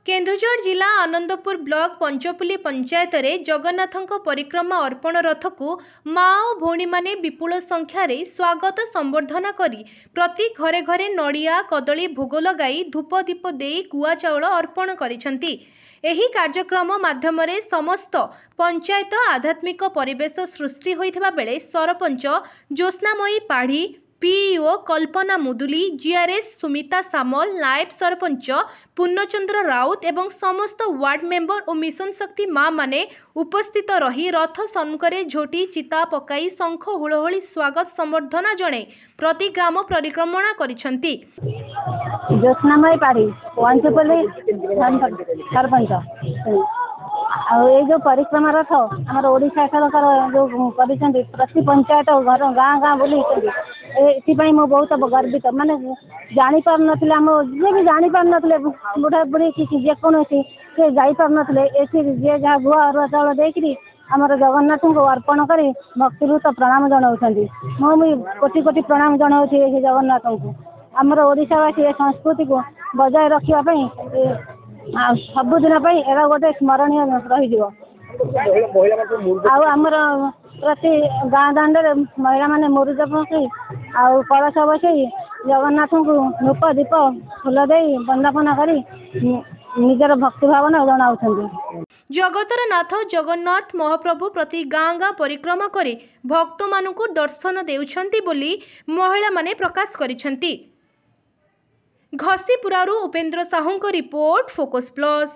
केन्दुझर जिला आनंदपुर ब्लॉक पंचपुली पंचायत रे जगन्नाथों परिक्रमा अर्पण रथ को माँ और भौणी माने विपुल संख्यार स्वागत संबर्धना करी प्रति घरे घरे नड़िया कदली भोग लगाई धूप दीप दे गुआ चाउल अर्पण करिसेंती। एही कार्यक्रम माध्यम रे समस्त पंचायत आध्यात्मिक परिवेश सृष्टि होइथिबा बेले सरपंच ज्योत्स्नामयी पाढ़ी पीईओ कल्पना मुदुली जीआरएस सुमिता सामल नायब सरपंच पूर्णचंद्र राउत एवं समस्त वार्ड मेंबर और मिशन शक्ति माँ माने उपस्थित रही रथ सम्मुखें झोटी चिता पकाई शंख हुलहुली स्वागत संबर्धना जणे प्रति ग्राम परिक्रमण करिसेंती। ज्योत्स्नामयी पाढ़ी पंचपल्ली सरपंच ये जो परिक्रमा रथ आम ओडिशा सरकार जो प्रति पंचायत घर गाँ गाँ बुली मु बहुत गर्वित माने जानी पार नथिले हम जे भी जानी पार नथिले बुढ़ा बुढ़ी कि जेकोसी से जाई पार नथिले एठी जे जहाँ गुआ अरुआ चाउल देकरी आमर जगन्नाथ को अर्पण करी भक्तिपूत प्रणाम जनाउछंती। मु कोटि कोटि प्रणाम जनाउछि ए जगन्नाथ को आमर ओडिशावासी संस्कृति को बजाय रखिया पई सबुदिन एरा गोटे स्मरणीय रही आमर प्रति गाँ दाण्डे महिला माने मुरुज पकई आउ कलश बसई जगन्नाथ को धूप दीप फूल दे बंदापना करी निजर भक्ति भावना जनाउछंती। जगतर नाथ जगन्नाथ महाप्रभु प्रति गाँ गाँ परिक्रमा करे भक्त मानकु दर्शन देउछंती बोली महिला माने प्रकाश करिसेंती। घसीपुरारू उपेंद्र साहू को रिपोर्ट फोकस प्लस।